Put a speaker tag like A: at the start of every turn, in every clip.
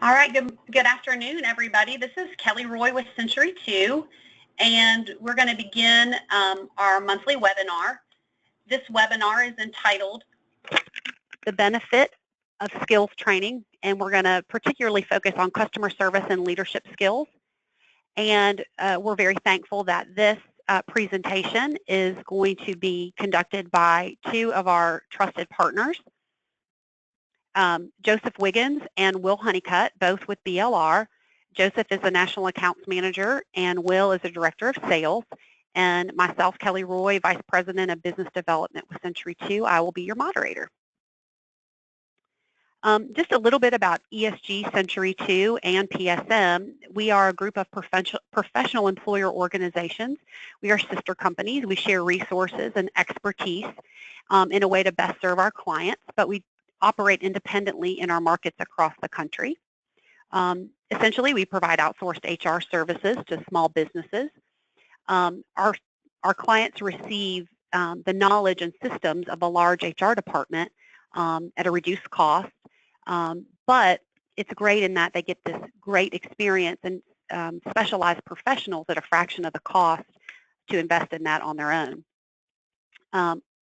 A: All right, good afternoon, everybody. This is Kelly Roy with Century2, and we're going to begin our monthly webinar. This webinar is entitled The Benefit of Skills Training, and we're going to particularly focus on customer service and leadership skills. And we're very thankful that this presentation is going to be conducted by two of our trusted partners, Joseph Wiggins and Will Honeycutt, both with BLR. Joseph is a National Accounts Manager and Will is a Director of Sales. And myself, Kelly Roy, Vice President of Business Development with Century2, I will be your moderator. Just a little bit about ESG, Century2, and PSM. We are a group of professional employer organizations. We are sister companies. We share resources and expertise in a way to best serve our clients, but we operate independently in our markets across the country. Essentially, we provide outsourced HR services to small businesses. Our clients receive the knowledge and systems of a large HR department at a reduced cost, but it's great in that they get this great experience and specialized professionals at a fraction of the cost to invest in that on their own.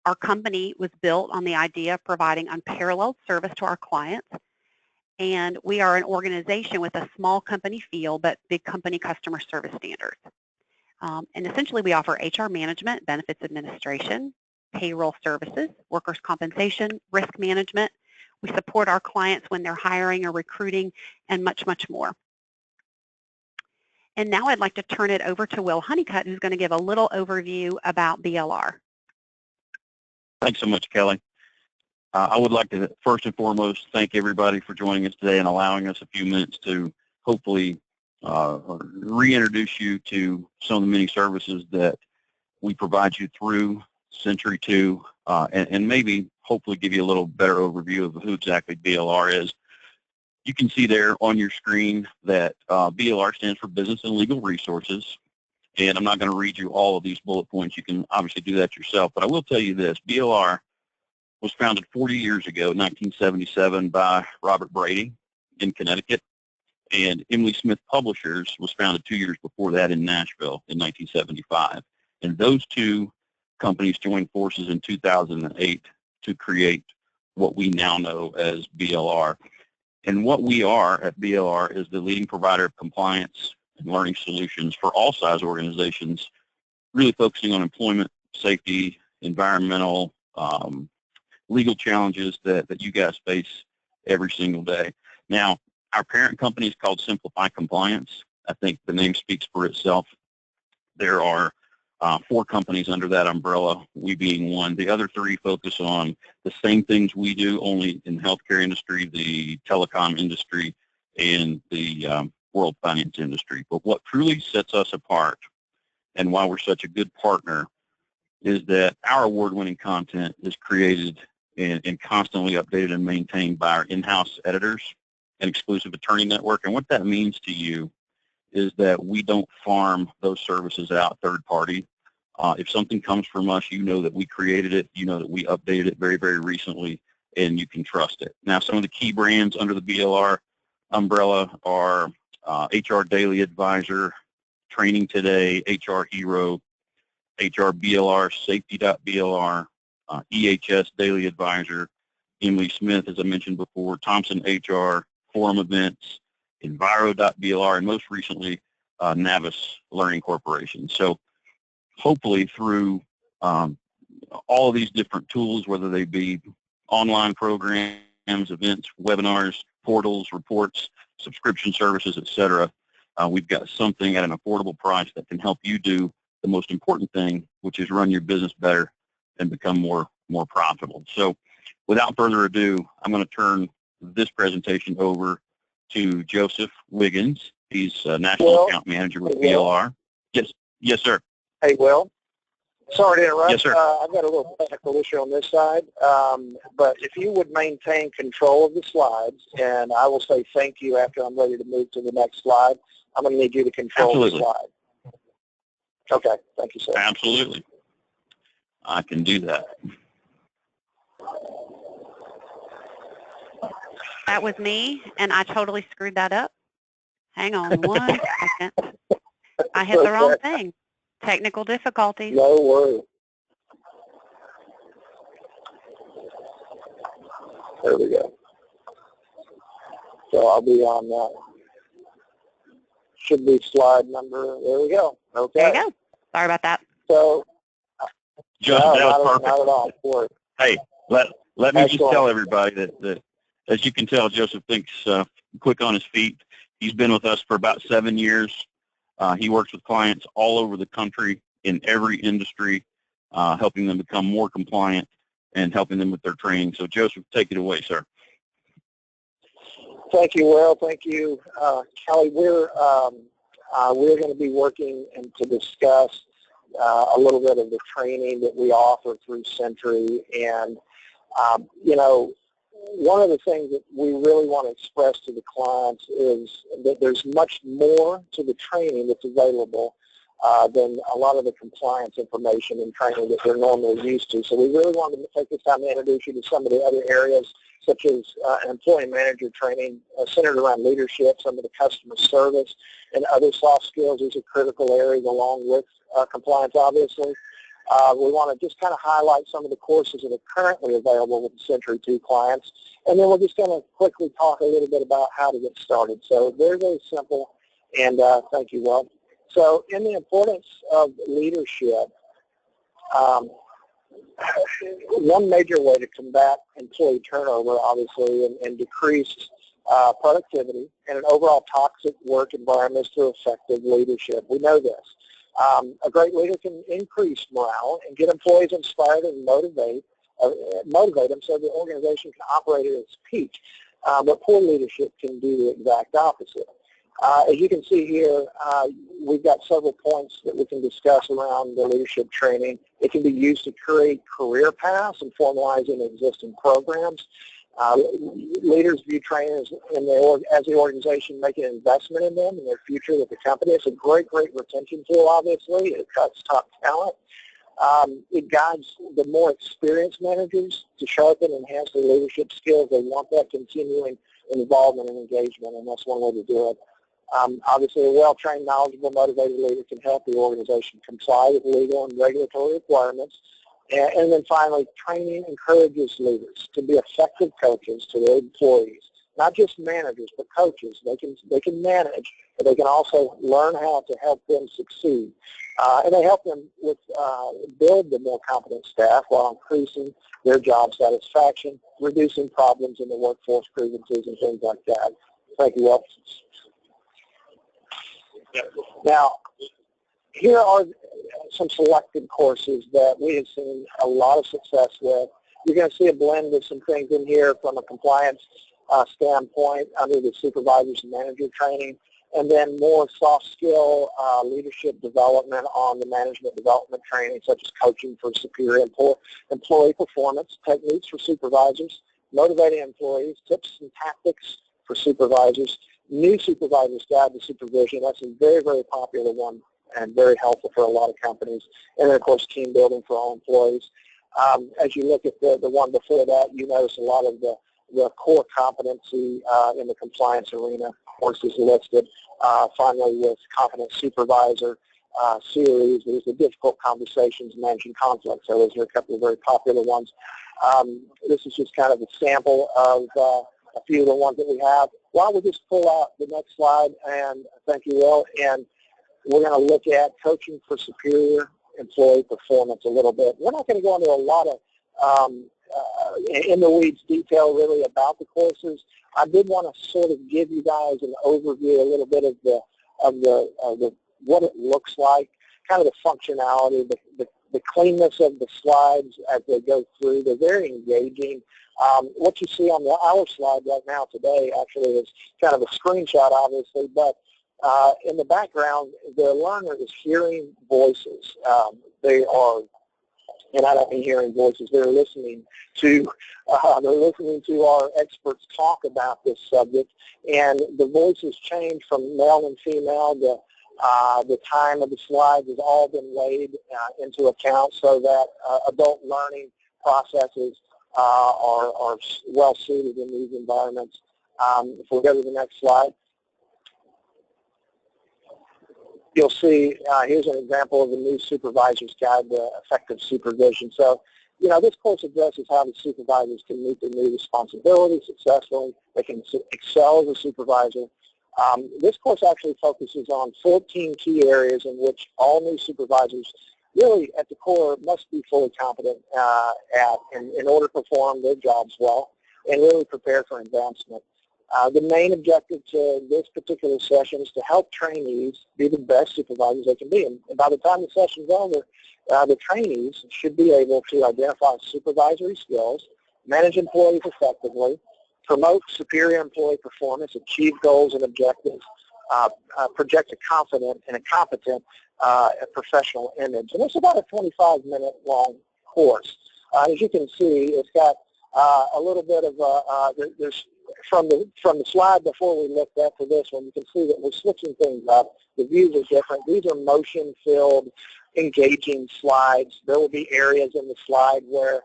A: Our company was built on the idea of providing unparalleled service to our clients, and we are an organization with a small company feel but big company customer service standards. And essentially we offer HR management, benefits administration, payroll services, workers' compensation, risk management. We support our clients when they're hiring or recruiting, and much, much more. And now I'd like to turn it over to Will Honeycutt, who's going to give a little overview about BLR.
B: Thanks so much, Kelly. I would like to first and foremost thank everybody for joining us today and allowing us a few minutes to hopefully reintroduce you to some of the many services that we provide you through Century2, and maybe hopefully give you a little better overview of who exactly BLR is. You can see there on your screen that BLR stands for Business and Legal Resources. And I'm not going to read you all of these bullet points. You can obviously do that yourself. But I will tell you this. BLR was founded 40 years ago, 1977, by Robert Brady in Connecticut. And Emily Smith Publishers was founded 2 years before that in Nashville in 1975. And those two companies joined forces in 2008 to create what we now know as BLR. And what we are at BLR is the leading provider of compliance and learning solutions for all size organizations, really focusing on employment, safety, environmental, legal challenges that you guys face every single day. Now, our parent company is called Simplify Compliance. I think the name speaks for itself. There are 4 companies under that umbrella, we being one. The other 3 focus on the same things we do, only in the healthcare industry, the telecom industry, and the world finance industry. But what truly sets us apart and why we're such a good partner is that our award-winning content is created and constantly updated and maintained by our in-house editors and exclusive attorney network. And what that means to you is that we don't farm those services out third party. If something comes from us, you know that we created it, you know that we updated it very, very recently, and you can trust it. Now, some of the key brands under the BLR umbrella are HR Daily Advisor, Training Today, HR Hero, HR BLR, Safety.BLR, EHS Daily Advisor, Emily Smith, as I mentioned before, Thompson HR, Forum Events, Enviro.BLR, and most recently, Navis Learning Corporation. So hopefully through all of these different tools, whether they be online programs, events, webinars, portals, reports, subscription services, etc., we've got something at an affordable price that can help you do the most important thing, which is run your business better and become more profitable. So without further ado, I'm going to turn this presentation over to Joseph Wiggins. He's National Account Manager with BLR. Yes, sir.
C: Hey, Will. Sorry to interrupt.
B: Yes, sir.
C: I've got a little technical issue on this side, but if you would maintain control of the slides, and I will say thank you after I'm ready to move to the next slide, I'm going to need you to control the slide. Okay, thank you, sir.
B: Absolutely. I can do that.
A: That was me, and I totally screwed that up. Hang on 1 second. I hit the wrong thing. Technical difficulties.
C: No worries. There we go. So I'll be on that. Should be slide number. There we go. Okay.
A: There you go. Sorry about that.
C: So,
B: Joseph,
C: no,
B: that was perfect.
C: Not at all. Forward.
B: Hey, let me just
C: Excellent.
B: tell everybody that as you can tell, Joseph thinks quick on his feet. He's been with us for about 7 years. He works with clients all over the country in every industry, helping them become more compliant and helping them with their training. So, Joseph, take it away, sir.
C: Thank you, Will. Thank you, Kelly. We're going to be working and to discuss a little bit of the training that we offer through Century. And, you know, one of the things that we really want to express to the clients is that there's much more to the training that's available than a lot of the compliance information and training that they're normally used to. So we really wanted to take this time to introduce you to some of the other areas, such as employee manager training centered around leadership, some of the customer service, and other soft skills. These are critical areas along with compliance, obviously. We want to just kind of highlight some of the courses that are currently available with the Century 2 clients, and then we're just going to quickly talk a little bit about how to get started. So very, very simple, and thank you, Will. So in the importance of leadership, one major way to combat employee turnover, obviously, and decrease productivity and an overall toxic work environment is through effective leadership. We know this. A great leader can increase morale and get employees inspired and motivate them so the organization can operate at its peak. But poor leadership can do the exact opposite. As you can see here, we've got several points that we can discuss around the leadership training. It can be used to create career paths and formalizing existing programs. Leaders view training as the organization making an investment in them and their future with the company. It's a great, great retention tool, obviously. It cuts top talent. It guides the more experienced managers to sharpen and enhance their leadership skills. They want that continuing involvement and engagement, and that's one way to do it. Obviously, a well-trained, knowledgeable, motivated leader can help the organization comply with legal and regulatory requirements. And then finally, training encourages leaders to be effective coaches to their employees, not just managers, but coaches. They can manage, but they can also learn how to help them succeed. And they help them with build the more competent staff while increasing their job satisfaction, reducing problems in the workforce, grievances, and things like that. Thank you, Will. Now, here are some selected courses that we have seen a lot of success with. You're going to see a blend of some things in here from a compliance standpoint under the supervisors and manager training, and then more soft skill leadership development on the management development training, such as coaching for superior employee performance, techniques for supervisors, motivating employees, tips and tactics for supervisors, new supervisors guide to supervision. That's a very, very popular one and very helpful for a lot of companies. And then, of course, team building for all employees. As you look at the one before that, you notice a lot of the core competency in the compliance arena courses listed. Finally, with Confident Supervisor series, there's the difficult conversations managing conflict. So those are a couple of very popular ones. This is just kind of a sample of a few of the ones that we have. Why don't we just pull out the next slide, and thank you, Will, and we're going to look at coaching for superior employee performance a little bit. We're not going to go into a lot of in the weeds detail really about the courses. I did want to sort of give you guys an overview, a little bit of the what it looks like, kind of the functionality, the cleanness of the slides as they go through. They're very engaging. What you see on our slide right now today actually is kind of a screenshot, obviously, but in the background, the learner is hearing voices. They are, and I don't mean hearing voices, they're listening to our experts talk about this subject, and the voices change from male and female. The time of the slides has all been laid into account so that adult learning processes are well suited in these environments. If we go to the next slide, you'll see here's an example of the new supervisor's guide to effective supervision. So, this course addresses how the supervisors can meet their new responsibilities successfully. They can excel as a supervisor. This course actually focuses on 14 key areas in which all new supervisors really at the core must be fully competent in order to perform their jobs well and really prepare for advancement. The main objective to this particular session is to help trainees be the best supervisors they can be. And by the time the session's over, the trainees should be able to identify supervisory skills, manage employees effectively, promote superior employee performance, achieve goals and objectives, project a confident and a competent professional image. And it's about a 25-minute long course. As you can see, it's got a little bit of there's from the slide before we looked at to this one, you can see that we're switching things up. The views are different. These are motion-filled, engaging slides. There will be areas in the slide where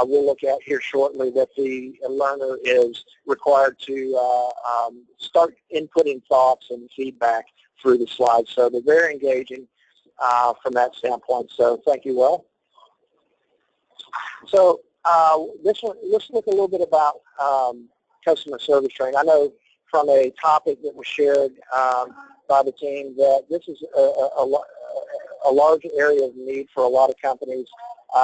C: we'll look at here shortly that the learner is required to start inputting thoughts and feedback through the slides. So they're very engaging from that standpoint. So thank you, Will. So this one, let's look a little bit about customer service training. I know from a topic that was shared by the team that this is a large area of need for a lot of companies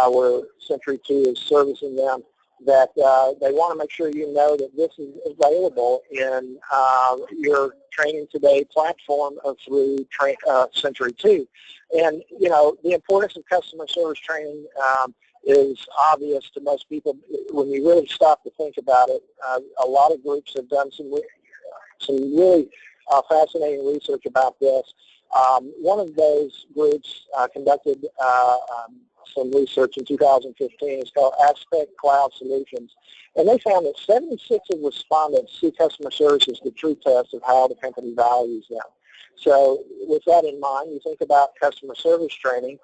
C: where Century2 is servicing them, that they want to make sure you know that this is available in your Training Today platform through Century2. And, the importance of customer service training is obvious to most people. When you really stop to think about it, a lot of groups have done some really fascinating research about this. One of those groups conducted some research in 2015. It's called Aspect Cloud Solutions. And they found that 76 of respondents see customer service as the true test of how the company values them. So with that in mind, you think about customer service training.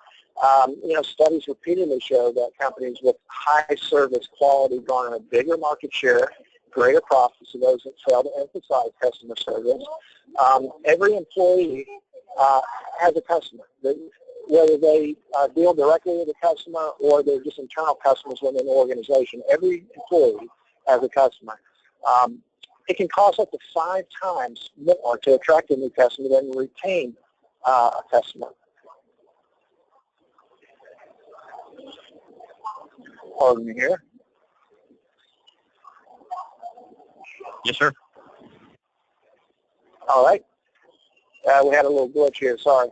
C: Studies repeatedly show that companies with high service quality garner a bigger market share, greater profits to those that fail to emphasize customer service. Every employee has a customer, whether they deal directly with the customer or they're just internal customers within the organization. Every employee has a customer. It can cost up to 5 times more to attract a new customer than retain a customer. Pardon me here.
B: Yes, sir.
C: All right. We had a little glitch here, sorry.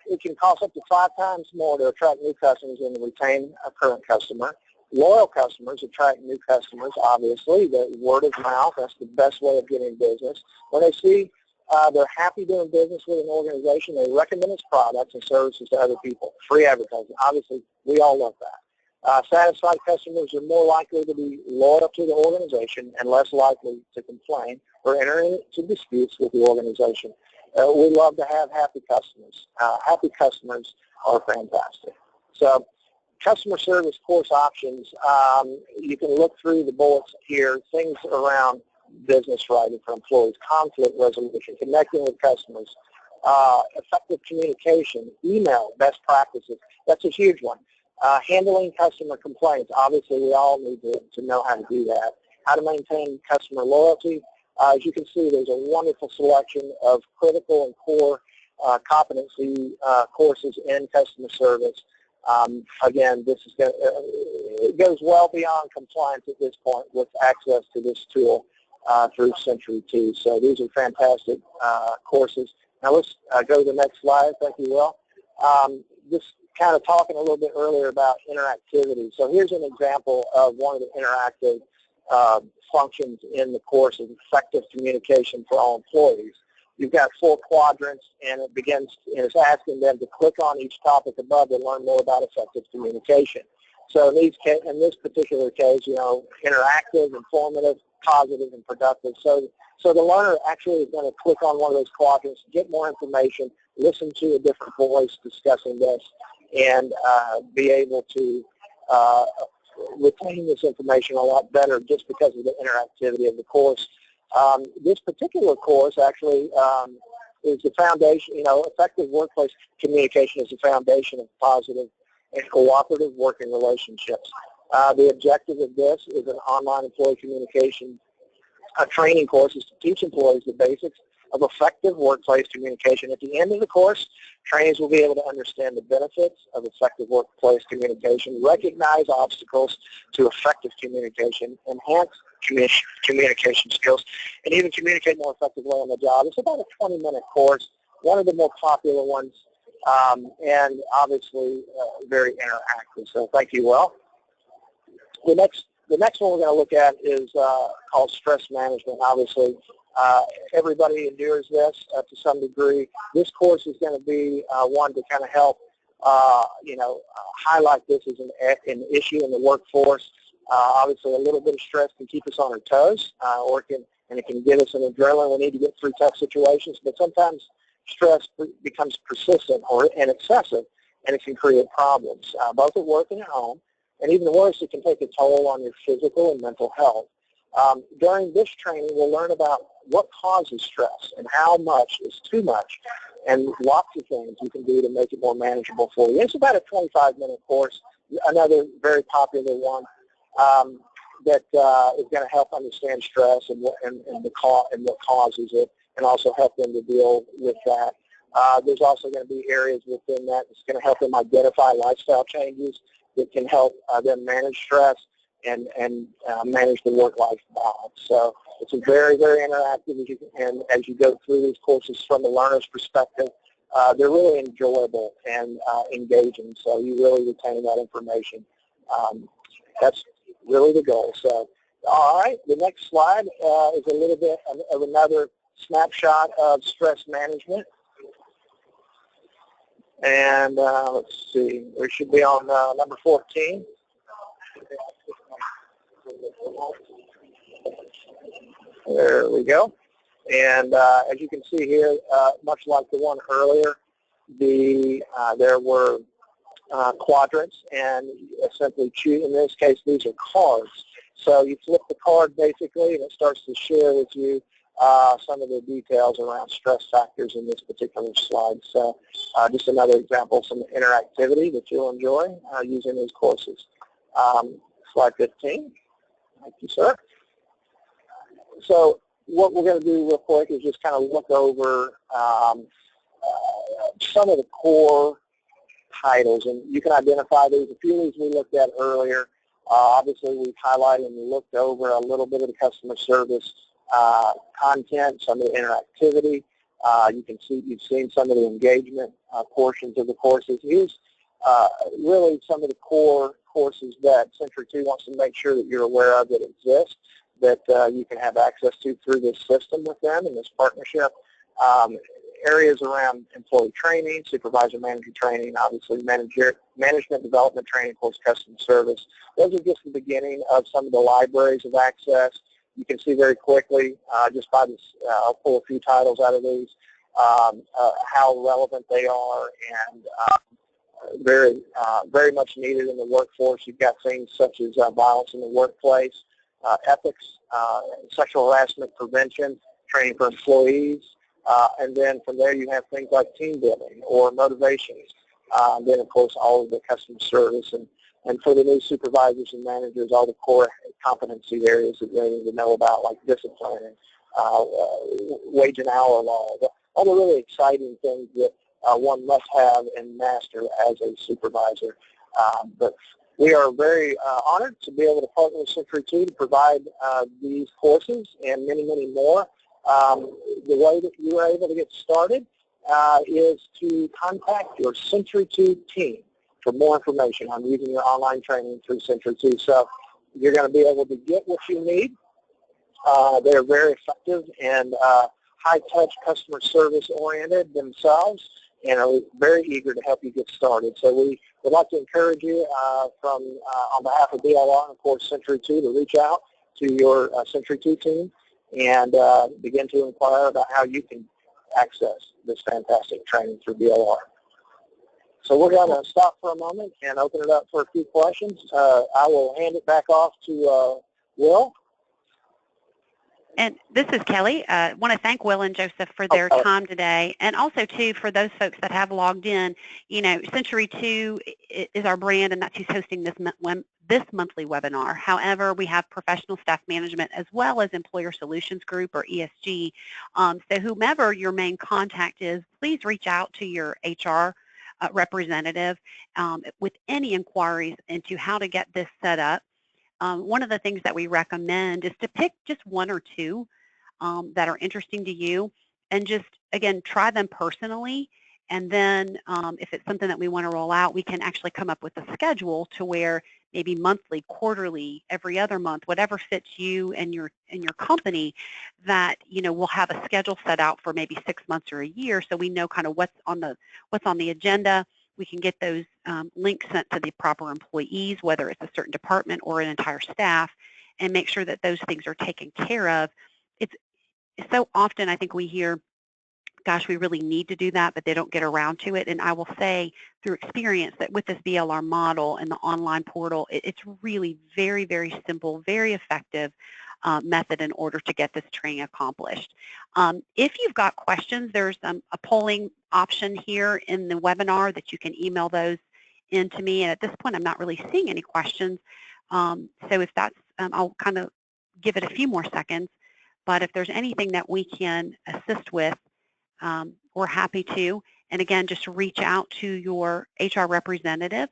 C: It can cost up to 5 times more to attract new customers than to retain a current customer. Loyal customers attract new customers, obviously. The word of mouth, that's the best way of getting business. When they see they're happy doing business with an organization, they recommend its products and services to other people. Free advertising. Obviously, we all love that. Satisfied customers are more likely to be loyal to the organization and less likely to complain or enter into disputes with the organization. We love to have happy customers. Happy customers are fantastic. So customer service course options, you can look through the bullets here, things around business writing for employees, conflict resolution, connecting with customers, effective communication, email, best practices. That's a huge one. Handling customer complaints. Obviously, we all need to know how to do that. How to maintain customer loyalty. As you can see, there's a wonderful selection of critical and core competency courses in customer service. Again, this is it goes well beyond compliance at this point with access to this tool through Century2. So these are fantastic courses. Now let's go to the next slide. Thank you, Will. Just kind of talking a little bit earlier about interactivity. So here's an example of one of the interactive functions in the course of effective communication for all employees. You've got 4 quadrants, and it begins, and it's asking them to click on each topic above to learn more about effective communication. So in this particular case, interactive, informative, positive, and productive. So the learner actually is going to click on one of those quadrants, get more information, listen to a different voice discussing this, and be able to retain this information a lot better just because of the interactivity of the course. This particular course actually is the foundation, effective workplace communication is the foundation of positive and cooperative working relationships. The objective of this is an online employee communication training course is to teach employees the basics of effective workplace communication. At the end of the course, trainees will be able to understand the benefits of effective workplace communication, recognize obstacles to effective communication, enhance communication skills, and even communicate more effectively on the job. It's about a 20-minute course, one of the more popular ones, and obviously very interactive. So thank you, Will. The next one we're going to look at is called stress management. Obviously, everybody endures this to some degree. This course is going to be one to kind of help, highlight this as an issue in the workforce. Obviously, a little bit of stress can keep us on our toes, it can give us an adrenaline. We need to get through tough situations, but sometimes stress becomes persistent and excessive, and it can create problems, both at work and at home. And even worse, it can take a toll on your physical and mental health. During this training, we'll learn about what causes stress and how much is too much, and lots of things you can do to make it more manageable for you. It's about a 25-minute course, another very popular one that is going to help understand stress and what causes it, and also help them to deal with that. There's also going to be areas within that that's going to help them identify lifestyle changes that can help them manage stress and manage the work-life balance. So it's a very, very interactive, and as you go through these courses from the learner's perspective, they're really enjoyable and engaging, so you really retain that information. That's really the goal. So, all right, the next slide is a little bit of another snapshot of stress management. And let's see, we should be on number 14. There we go. And as you can see here, much like the one earlier, there were quadrants, and simply choose, in this case, these are cards. So you flip the card basically, and it starts to share with you some of the details around stress factors in this particular slide. So just another example of some interactivity that you'll enjoy using these courses. Slide 15. Thank you, sir. So what we're going to do real quick is just kind of look over some of the core titles, and you can identify these. A few of these we looked at earlier. Obviously, we've highlighted and looked over a little bit of the customer service content, some of the interactivity. You've seen some of the engagement portions of the courses. Here's really some of the core courses that Century 2 wants to make sure that you're aware of that exist, that you can have access to through this system with them in this partnership. Areas around employee training, supervisor manager training, obviously management development training, of course, customer service. Those are just the beginning of some of the libraries of access. You can see very quickly, just by this, I'll pull a few titles out of these, how relevant they are, and very much needed in the workforce. You've got things such as violence in the workplace, ethics, sexual harassment prevention, training for employees, and then from there you have things like team building or motivations. Then, of course, all of the customer service, and for the new supervisors and managers, all the core competency areas that they need to know about, like discipline, wage and hour law, all the really exciting things that one must have and master as a supervisor. But we are very honored to be able to partner with Century 2 to provide these courses and many, many more. The way that you are able to get started is to contact your Century 2 team for more information on using your online training through Century 2. So you're going to be able to get what you need. They're very effective and high-touch customer service oriented themselves, and are very eager to help you get started. So we would like to encourage you on behalf of DLR and, of course, Century 2 to reach out to your Century 2 team and begin to inquire about how you can access this fantastic training through DLR. So we're going to stop for a moment and open it up for a few questions. I will hand it back off to Will.
A: And this is Kelly. I want to thank Will and Joseph for their time today, and also, too, for those folks that have logged in. You know, Century 2 is our brand, and that's who's hosting this monthly webinar. However, we have Professional Staff Management as well as Employer Solutions Group, or ESG. So whomever your main contact is, please reach out to your HR representative with any inquiries into how to get this set up. One of the things that we recommend is to pick just one or two that are interesting to you, and just, again, try them personally. And then if it's something that we want to roll out, we can actually come up with a schedule to where maybe monthly, quarterly, every other month, whatever fits you and your company, that, you know, we'll have a schedule set out for maybe 6 months or a year, so we know kind of what's on the agenda. We can get those links sent to the proper employees, whether it's a certain department or an entire staff, and make sure that those things are taken care of. It's so often I think we hear, gosh, we really need to do that, but they don't get around to it. And I will say through experience that with this BLR model and the online portal, it's really very, very simple, very effective method in order to get this training accomplished. If you've got questions, there's a polling option here in the webinar that you can email those in to me. And at this point, I'm not really seeing any questions. So if that's, I'll kind of give it a few more seconds. But if there's anything that we can assist with, we're happy to. And again, just reach out to your HR representative,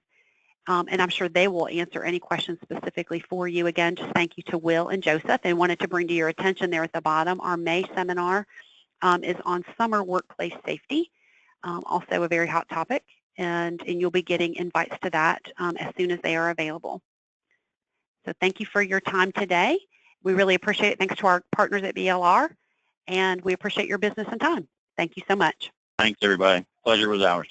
A: and I'm sure they will answer any questions specifically for you. Again, just thank you to Will and Joseph, and wanted to bring to your attention there at the bottom, our May seminar is on summer workplace safety, also a very hot topic, and you'll be getting invites to that as soon as they are available. So thank you for your time today. We really appreciate it. Thanks to our partners at BLR, and we appreciate your business and time. Thank you so much.
B: Thanks, everybody. Pleasure was ours.